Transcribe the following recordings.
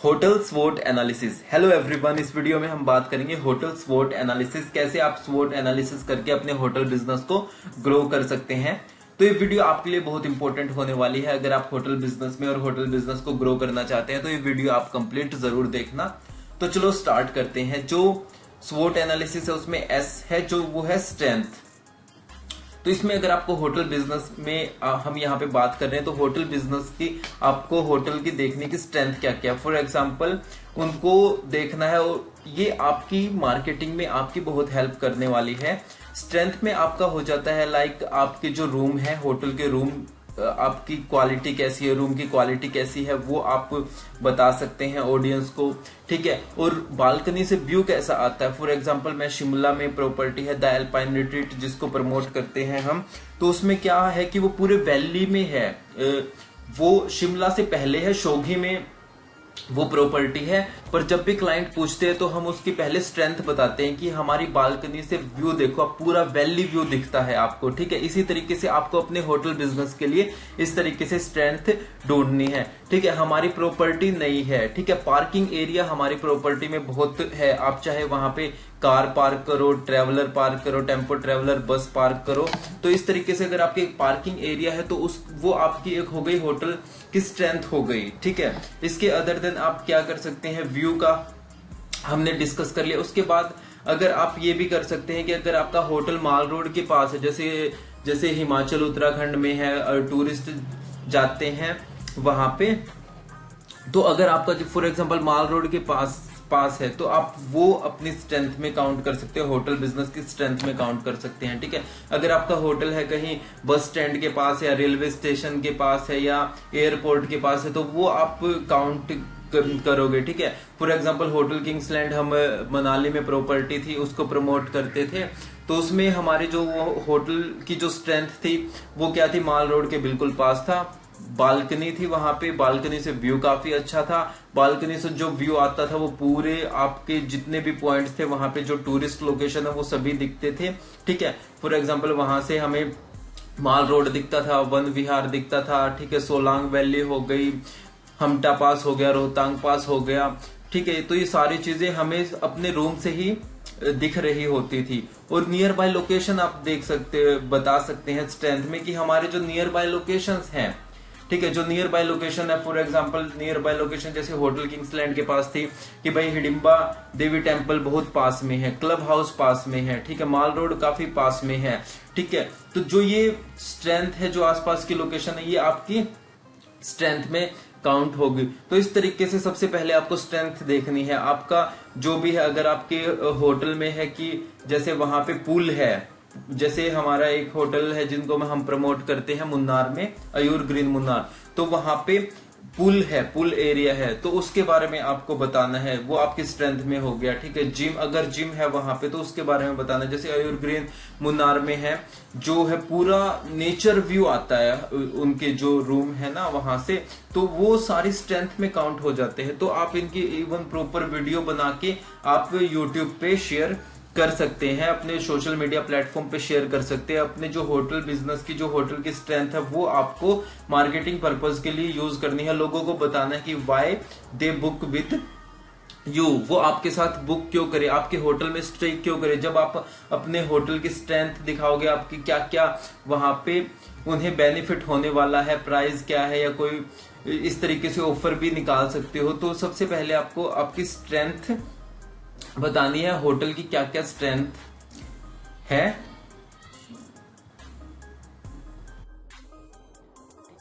Hotel स्वोट analysis. Hello everyone, इस video में हम बात करेंगे होटल स्वोट एनालिसिस, कैसे आप स्वोट एनालिसिस करके अपने होटल बिजनेस को ग्रो कर सकते हैं। तो ये वीडियो आपके लिए बहुत इंपॉर्टेंट होने वाली है। अगर आप होटल बिजनेस में और होटल बिजनेस को ग्रो करना चाहते हैं तो ये वीडियो आप कंप्लीट जरूर देखना। तो चलो स्टार्ट करते हैं। जो स्वोट एनालिसिस है उसमें एस है, जो वो है स्ट्रेंथ। तो इसमें अगर आपको होटल बिजनेस में हम यहाँ पे बात कर रहे हैं तो होटल बिजनेस की आपको होटल की देखने की स्ट्रेंथ क्या क्या, फॉर एग्जांपल उनको देखना है और ये आपकी मार्केटिंग में आपकी बहुत हेल्प करने वाली है। स्ट्रेंथ में आपका हो जाता है लाइक आपके जो रूम है, होटल के रूम आपकी क्वालिटी कैसी है, रूम की क्वालिटी कैसी है वो आप बता सकते हैं ऑडियंस को, ठीक है। और बालकनी से व्यू कैसा आता है, फॉर एग्जांपल मैं शिमला में प्रॉपर्टी है द एल्पाइन रिट्रीट जिसको प्रमोट करते हैं हम, तो उसमें क्या है कि वो पूरे वैली में है, वो शिमला से पहले है, शोघी में वो प्रॉपर्टी है। पर जब भी क्लाइंट पूछते हैं तो हम उसकी पहले स्ट्रेंथ बताते हैं कि हमारी बालकनी से व्यू देखो, आप पूरा वैली व्यू दिखता है आपको, ठीक है। इसी तरीके से आपको अपने होटल बिजनेस के लिए इस तरीके से स्ट्रेंथ ढूंढनी है, ठीक है। हमारी प्रॉपर्टी नई है, ठीक है। पार्किंग एरिया हमारी प्रॉपर्टी में बहुत है, आप चाहे वहां पे कार पार्क करो, ट्रेवलर पार्क करो, टेम्पो ट्रेवलर बस पार्क करो। तो इस तरीके से अगर आपके एक पार्किंग एरिया है तो वो आपकी एक हो गई होटल की स्ट्रेंथ हो गई, ठीक है। इसके अदर देन आप क्या कर सकते हैं, व्यू का हमने डिस्कस कर लिया। उसके बाद अगर आप ये भी कर सकते हैं कि अगर आपका होटल माल रोड के पास है, जैसे हिमाचल उत्तराखंड में है और टूरिस्ट जाते हैं वहां पे, तो अगर आपका फॉर एग्जांपल माल रोड के पास है तो आप वो अपनी स्ट्रेंथ में काउंट कर सकते हो, होटल बिजनेस की स्ट्रेंथ में काउंट कर सकते हैं, ठीक है। अगर आपका होटल है कहीं बस स्टैंड के पास या रेलवे स्टेशन के पास है या एयरपोर्ट के पास है तो वो आप काउंट करोगे, ठीक है। फॉर एग्जांपल होटल किंग्सलैंड हम मनाली में प्रॉपर्टी थी उसको प्रमोट करते थे, तो उसमें हमारी जो होटल की जो स्ट्रेंथ थी वो क्या थी, माल रोड के बिल्कुल पास था, बालकनी थी वहां पे, बालकनी से व्यू काफी अच्छा था, बालकनी से जो व्यू आता था वो पूरे आपके जितने भी पॉइंट्स थे वहां पे जो टूरिस्ट लोकेशन है वो सभी दिखते थे, ठीक है। फॉर एग्जांपल वहां से हमें माल रोड दिखता था, वन विहार दिखता था, ठीक है, सोलांग वैली हो गई, हमटा पास हो गया, रोहतांग पास हो गया, ठीक है। तो ये सारी चीजें हमें अपने रूम से ही दिख रही होती थी। और नियर बाय लोकेशन आप बता सकते हैं स्ट्रेंथ में कि हमारे जो नियर बाय लोकेशंस हैं, ठीक है, जो नियर बाय लोकेशन है, for example near by location जैसे होटल किंग्सलैंड के पास थी कि भाई हिडिंबा देवी टेम्पल बहुत पास में है, क्लब हाउस पास में है, ठीक है, माल रोड काफी पास में है, ठीक है। तो जो ये स्ट्रेंथ है, जो आसपास की लोकेशन है, ये आपकी स्ट्रेंथ में काउंट होगी। तो इस तरीके से सबसे पहले आपको स्ट्रेंथ देखनी है आपका जो भी है। अगर आपके होटल में है कि जैसे वहां पे पुल है, जैसे हमारा एक होटल है जिनको हम प्रमोट करते हैं मुन्नार में, अयूर ग्रीन मुन्नार, तो वहां पे पुल है, पुल एरिया है, तो उसके बारे में आपको बताना है, वो आपकी स्ट्रेंथ में हो गया, ठीक है। जिम, अगर जिम है वहां पे तो उसके बारे में बताना है। जैसे अयूर ग्रीन मुन्नार में है, जो है पूरा नेचर व्यू आता है उनके जो रूम है ना वहां से, तो वो सारी स्ट्रेंथ में काउंट हो जाते हैं। तो आप इनकी इवन प्रॉपर वीडियो बना के आप यूट्यूब पे शेयर कर सकते हैं, अपने सोशल मीडिया प्लेटफॉर्म पे शेयर कर सकते हैं। अपने जो होटल बिजनेस की जो होटल की स्ट्रेंथ है वो आपको मार्केटिंग पर्पस के लिए यूज करनी है, लोगों को बताना है कि why they book with you, वो आपके साथ बुक क्यों करे, आपके होटल में स्टे क्यों करे। जब आप अपने होटल की स्ट्रेंथ दिखाओगे, आपकी क्या क्या वहां पे उन्हें बेनिफिट होने वाला है, प्राइस क्या है, या कोई इस तरीके से ऑफर भी निकाल सकते हो। तो सबसे पहले आपको आपकी स्ट्रेंथ बतानी है, होटल की क्या क्या स्ट्रेंथ है।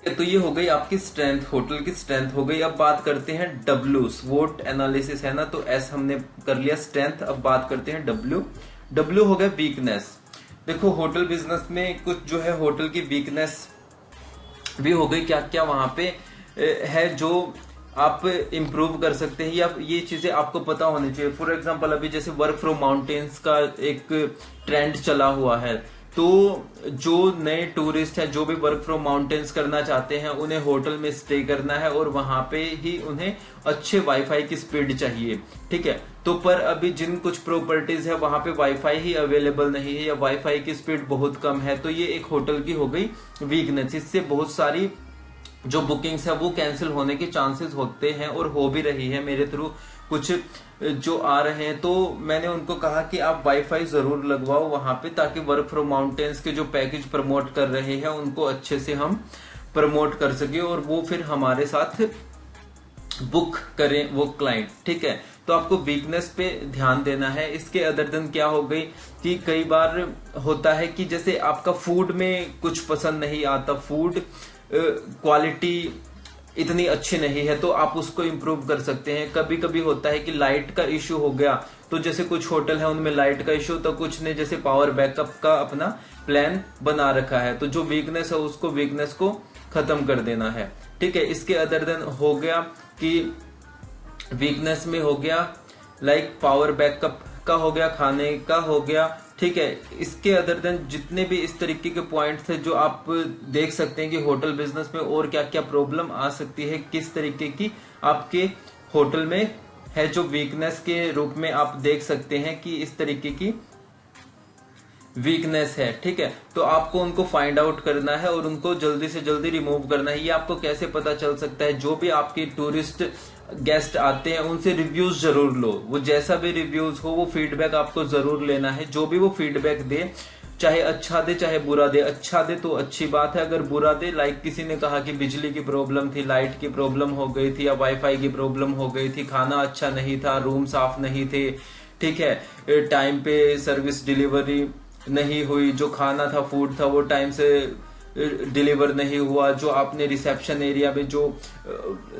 तो ये हो गई आपकी स्ट्रेंथ, होटल की स्ट्रेंथ हो गई। अब बात करते हैं डब्ल्यू, स्वोट एनालिसिस है ना, तो एस हमने कर लिया स्ट्रेंथ। अब बात करते हैं डब्ल्यू हो गया वीकनेस। देखो होटल बिजनेस में कुछ जो है होटल की वीकनेस भी हो गई, क्या क्या वहां पे है जो आप इम्प्रूव कर सकते हैं, या ये चीजें आपको पता होनी चाहिए। फॉर एग्जांपल अभी जैसे वर्क फ्रॉम माउंटेन्स का एक ट्रेंड चला हुआ है, तो जो नए टूरिस्ट हैं जो भी वर्क फ्रॉम माउंटेन्स करना चाहते हैं उन्हें होटल में स्टे करना है और वहां पे ही उन्हें अच्छे वाईफाई की स्पीड चाहिए, ठीक है। तो पर अभी जिन कुछ प्रॉपर्टीज है वहां पे वाईफाई ही अवेलेबल नहीं है या वाईफाई की स्पीड बहुत कम है, तो ये एक होटल की हो गई वीकनेस। इससे बहुत सारी जो बुकिंग्स है वो कैंसिल होने के चांसेस होते हैं और हो भी रही है मेरे थ्रू कुछ जो आ रहे हैं। तो मैंने उनको कहा कि आप वाईफाई जरूर लगवाओ वहां पे, ताकि वर्क फ्रॉम माउंटेन्स के जो पैकेज प्रमोट कर रहे हैं उनको अच्छे से हम प्रमोट कर सके और वो फिर हमारे साथ बुक करें वो क्लाइंट। ठीक है, तो आपको वीकनेस पे ध्यान देना है। इसके अदर देन क्या हो गई कि कई बार होता है कि जैसे आपका फूड में कुछ पसंद नहीं आता, फूड क्वालिटी इतनी अच्छी नहीं है, तो आप उसको इम्प्रूव कर सकते हैं। कभी कभी होता है कि लाइट का इश्यू हो गया, तो जैसे कुछ होटल है उनमें लाइट का इश्यू, तो कुछ ने जैसे पावर बैकअप का अपना प्लान बना रखा है, तो जो वीकनेस है उसको वीकनेस को खत्म कर देना है। ठीक है, इसके अदर देन हो गया कि वीकनेस में हो गया लाइक पावर बैकअप का हो गया, खाने का हो गया। ठीक है, इसके अदर देन जितने भी इस तरीके के पॉइंट्स थे जो आप देख सकते हैं कि होटल बिजनेस में और क्या क्या प्रॉब्लम आ सकती है, किस तरीके की आपके होटल में है, जो वीकनेस के रूप में आप देख सकते हैं कि इस तरीके की वीकनेस है। ठीक है, तो आपको उनको फाइंड आउट करना है और उनको जल्दी से जल्दी रिमूव करना है। ये आपको कैसे पता चल सकता है, जो भी आपके टूरिस्ट गेस्ट आते हैं उनसे रिव्यूज जरूर लो। वो जैसा भी रिव्यूज हो वो फीडबैक आपको जरूर लेना है। जो भी वो फीडबैक दे, चाहे अच्छा दे चाहे बुरा दे, अच्छा दे तो अच्छी बात है, अगर बुरा दे, लाइक किसी ने कहा कि बिजली की प्रॉब्लम थी, लाइट की प्रॉब्लम हो गई थी या वाईफाई की प्रॉब्लम हो गई थी, खाना अच्छा नहीं था, रूम साफ नहीं थे, ठीक है, टाइम पे सर्विस डिलीवरी नहीं हुई, जो खाना था फूड था वो टाइम से डिलीवर नहीं हुआ, जो आपने रिसेप्शन एरिया में जो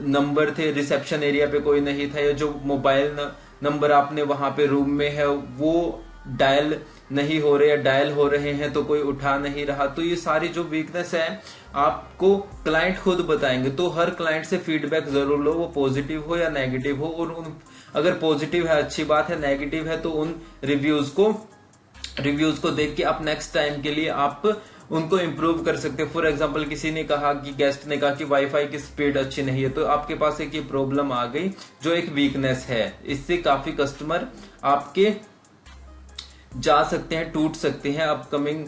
नंबर थे रिसेप्शन एरिया पे कोई नहीं था, या जो मोबाइल नंबर आपने वहां पे रूम में है वो डायल नहीं हो रहे या डायल हो रहे हैं तो कोई उठा नहीं रहा। तो ये सारी जो वीकनेस है आपको क्लाइंट खुद बताएंगे। तो हर क्लाइंट से फीडबैक जरूर लो, वो पॉजिटिव हो या नेगेटिव हो, और उन अगर पॉजिटिव है अच्छी बात है, नेगेटिव है तो उन रिव्यूज को देख के आप नेक्स्ट टाइम के लिए आप उनको इम्प्रूव कर सकते हैं। फॉर एग्जांपल किसी ने कहा कि गेस्ट ने कहा कि वाईफाई की स्पीड अच्छी नहीं है, तो आपके पास एक ये प्रॉब्लम आ गई जो एक वीकनेस है। इससे काफी कस्टमर आपके जा सकते हैं, टूट सकते हैं अपकमिंग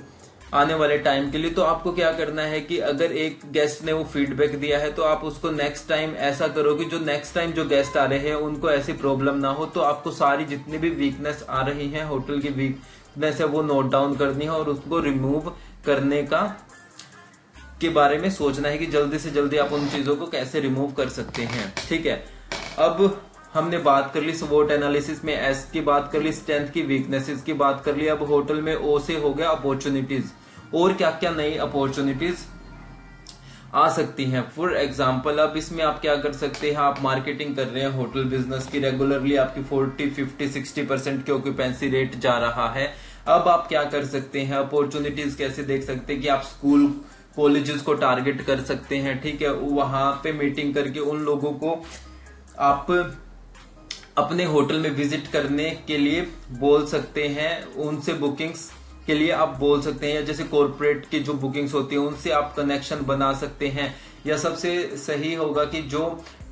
आने वाले टाइम के लिए। तो आपको क्या करना है कि अगर एक गेस्ट ने वो फीडबैक दिया है तो आप उसको नेक्स्ट टाइम ऐसा करो कि जो नेक्स्ट टाइम जो गेस्ट आ रहे हैं उनको ऐसी प्रॉब्लम ना हो। तो आपको सारी जितनी भी वीकनेस आ रही है, होटल की वीकनेस है, वो नोट डाउन करनी है और उसको रिमूव करने के बारे में सोचना है कि जल्दी से जल्दी आप उन चीजों को कैसे रिमूव कर सकते हैं। ठीक है, अब हमने बात कर ली स्वोट एनालिसिस में एस की बात कर ली, स्ट्रेंथ की, वीकनेसेस की बात कर ली। अब होटल में ओ से हो गया अपॉर्चुनिटीज, और क्या क्या नई अपॉर्चुनिटीज आ सकती हैं। फॉर एग्जांपल अब इसमें आप क्या कर सकते हैं, आप मार्केटिंग कर रहे हैं होटल बिजनेस की, रेगुलरली आपकी 40, 50, 60% की ऑक्यूपेंसी रेट जा रहा है। अब आप क्या कर सकते हैं, अपॉर्चुनिटीज कैसे देख सकते हैं कि आप स्कूल कॉलेजेस को टारगेट कर सकते हैं। ठीक है, वहां पे मीटिंग करके उन लोगों को आप अपने होटल में विजिट करने के लिए बोल सकते हैं, उनसे बुकिंग्स के लिए आप बोल सकते हैं, या जैसे कॉर्पोरेट की जो बुकिंग्स होती है उनसे आप कनेक्शन बना सकते हैं। या सबसे सही होगा कि जो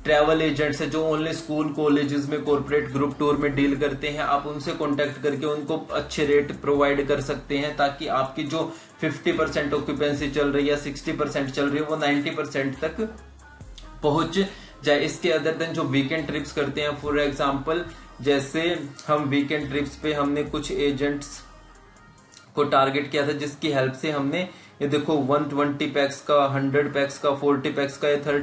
ट्रैवल एजेंट्स है जो ओनली स्कूल कॉलेजेस में कॉर्पोरेट ग्रुप टूर में डील करते हैं, आप उनसे कांटेक्ट करके उनको अच्छे रेट प्रोवाइड कर सकते हैं, ताकि आपकी जो 50% ऑक्यूपेंसी चल रही है, 60% चल रही है, वो 90% तक पहुंच जाए। इसके अदर देन जो वीकेंड ट्रिप्स करते हैं, फॉर एग्जांपल जैसे हम वीकेंड ट्रिप्स पे हमने कुछ एजेंट्स को टारगेट किया था, जिसकी हेल्प से हमने ये देखो 120 पैक्स का, 100 पैक्स का, 40 पैक्स का,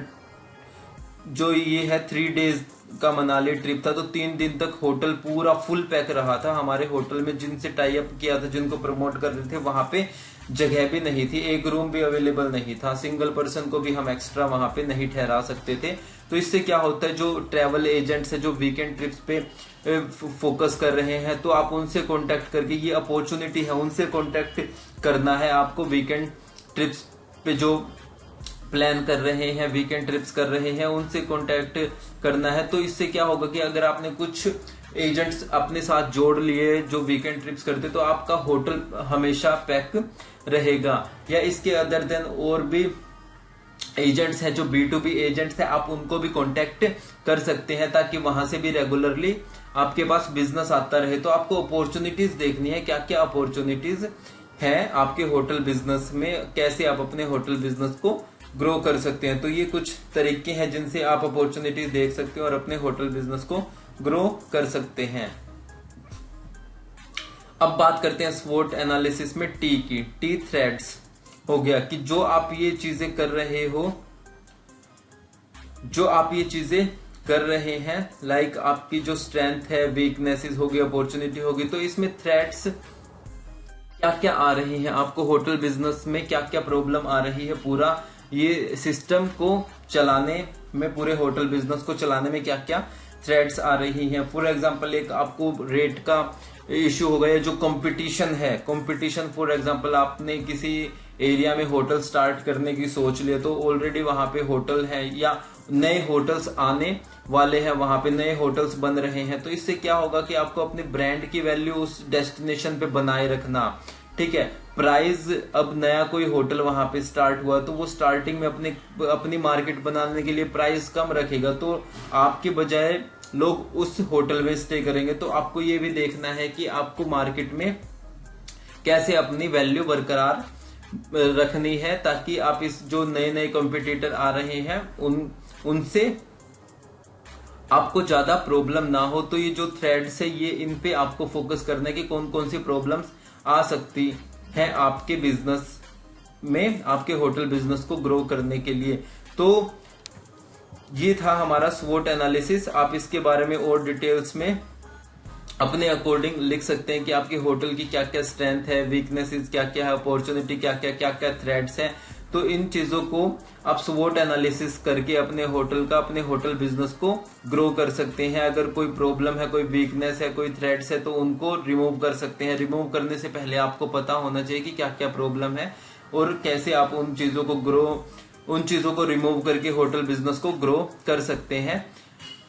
जो ये है 3 डेज का मनाली ट्रिप था। तो 3 दिन तक होटल पूरा फुल पैक रहा था। हमारे होटल में जिनसे टाई अप किया था, जिनको प्रमोट कर रहे थे, वहां पे जगह भी नहीं थी, एक रूम भी अवेलेबल नहीं था, सिंगल पर्सन को भी हम एक्स्ट्रा वहां पे नहीं ठहरा सकते थे। तो इससे क्या होता है, जो ट्रैवल एजेंट्स है जो वीकेंड ट्रिप्स पे फोकस कर रहे हैं, तो आप उनसे कांटेक्ट करके, ये अपॉर्चुनिटी है, उनसे कांटेक्ट करना है आपको। वीकेंड ट्रिप्स पे जो प्लान कर रहे हैं, वीकेंड ट्रिप्स कर रहे हैं, उनसे कांटेक्ट करना है। तो इससे क्या होगा कि अगर आपने कुछ एजेंट्स अपने साथ जोड़ लिए जो वीकेंड ट्रिप्स करते, तो आपका होटल हमेशा पैक रहेगा। या इसके अदर देन और भी एजेंट्स हैं जो B2B एजेंट्स हैं, आप उनको भी कांटेक्ट कर सकते हैं, ताकि वहां से भी रेगुलरली आपके पास बिजनेस आता रहे। तो आपको अपॉर्चुनिटीज देखनी है, क्या क्या अपॉर्चुनिटीज हैं आपके होटल बिजनेस में, कैसे आप अपने होटल बिजनेस को ग्रो कर सकते हैं। तो ये कुछ तरीके हैं जिनसे आप अपॉर्चुनिटी देख सकते हो और अपने होटल बिजनेस को ग्रो कर सकते हैं। अब बात करते हैं स्वोट एनालिसिस में टी की। टी थ्रेड्स हो गया कि जो आप ये चीजें कर रहे हो, जो आप ये चीजें कर रहे हैं, लाइक आपकी जो स्ट्रेंथ है, वीकनेसेस होगी, अपॉर्चुनिटी होगी, तो इसमें थ्रेट्स क्या क्या आ रही हैं, आपको होटल बिजनेस में क्या क्या प्रॉब्लम आ रही है, पूरा ये सिस्टम को चलाने में, पूरे होटल बिजनेस को चलाने में क्या क्या थ्रेट्स आ रही हैं। फॉर एग्जांपल एक आपको रेट का इश्यू होगा, या जो कंपटीशन है, कंपटीशन फॉर एग्जांपल आपने किसी एरिया में होटल स्टार्ट करने की सोच लिया, तो ऑलरेडी वहां पे होटल है या नए होटल्स आने वाले हैं, वहां पे नए होटल्स बन रहे हैं। तो इससे क्या होगा कि आपको अपने ब्रांड की वैल्यू उस डेस्टिनेशन पे बनाए रखना, ठीक है। प्राइस, अब नया कोई होटल वहां पे स्टार्ट हुआ तो वो स्टार्टिंग में अपनी मार्केट बनाने के लिए प्राइस कम रखेगा, तो आपके बजाय लोग उस होटल में स्टे करेंगे। तो आपको ये भी देखना है कि आपको मार्केट में कैसे अपनी वैल्यू बरकरार रखनी है, ताकि आप इस जो नए नए कॉम्पिटिटर आ रहे हैं उनसे आपको ज्यादा प्रॉब्लम ना हो। तो ये जो थ्रेड्स है, ये इन पे आपको फोकस करना है कि कौन कौन सी प्रॉब्लम्स आ सकती हैं आपके बिजनेस में, आपके होटल बिजनेस को ग्रो करने के लिए। तो ये था हमारा स्वोट एनालिसिस। आप इसके बारे में और डिटेल्स में अपने अकॉर्डिंग लिख सकते हैं कि आपके होटल की क्या क्या स्ट्रेंथ है, वीकनेसेस क्या क्या है, अपॉर्चुनिटी क्या क्या थ्रेड्स हैं। तो इन चीजों को आप स्वोट एनालिसिस करके अपने होटल का, अपने होटल बिजनेस को ग्रो कर सकते हैं। अगर कोई प्रॉब्लम है, कोई वीकनेस है, कोई थ्रेड्स है, तो उनको रिमूव कर सकते हैं। रिमूव करने से पहले आपको पता होना चाहिए कि क्या क्या प्रॉब्लम है और कैसे आप उन चीजों को रिमूव करके होटल बिजनेस को ग्रो कर सकते हैं।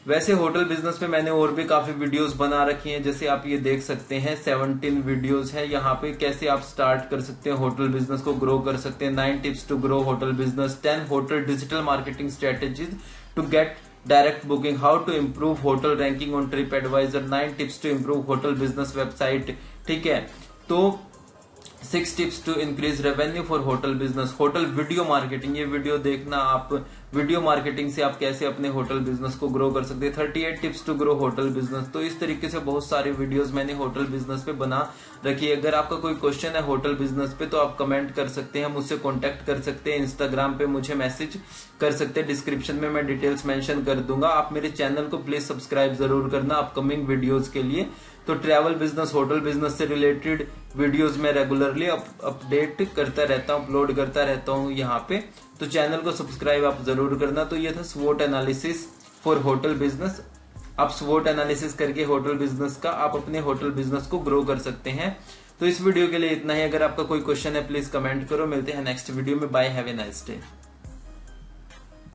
वैसे होटल बिजनेस में मैंने और भी काफी वीडियोस बना रखी हैं, जैसे आप ये देख सकते हैं 17 वीडियोस है यहाँ पे, कैसे आप स्टार्ट कर सकते हैं होटल बिजनेस को ग्रो कर सकते हैं। 9 tips to grow hotel business, 10 hotel digital marketing strategies to get direct booking, how to improve hotel ranking on TripAdvisor, 9 tips to improve hotel business website, ठीक है। तो 6 tips to increase revenue for hotel business, hotel video marketing, ये video देखना आप, video marketing से आप कैसे अपने होटल बिजनेस को ग्रो कर सकते हैं। 38 tips to grow hotel business. तो इस तरीके से बहुत सारे वीडियोस मैंने होटल बिजनेस पे बना रखी है। अगर आपका कोई क्वेश्चन है होटल बिजनेस पे तो आप कमेंट कर सकते हैं, मुझसे कॉन्टेक्ट कर सकते हैं, इंस्टाग्राम पे मुझे मैसेज कर सकते हैं, डिस्क्रिप्शन में मैं डिटेल्स मेंशन कर दूंगा। आप मेरे चैनल को प्लीज सब्सक्राइब जरूर करना अपकमिंग वीडियोज के लिए। तो ट्रैवल बिजनेस, होटल बिजनेस से रिलेटेड वीडियोस मैं रेगुलरली अपडेट करता रहता हूँ, अपलोड करता रहता हूँ यहाँ पे, तो चैनल को सब्सक्राइब आप जरूर करना। तो ये था स्वोट एनालिसिस फॉर होटल बिजनेस। आप स्वोट एनालिसिस करके होटल बिजनेस का, आप अपने होटल बिजनेस को ग्रो कर सकते हैं। तो इस वीडियो के लिए इतना ही। अगर आपका कोई क्वेश्चन है प्लीज कमेंट करो। मिलते हैं नेक्स्ट वीडियो में। Bye, have a nice day.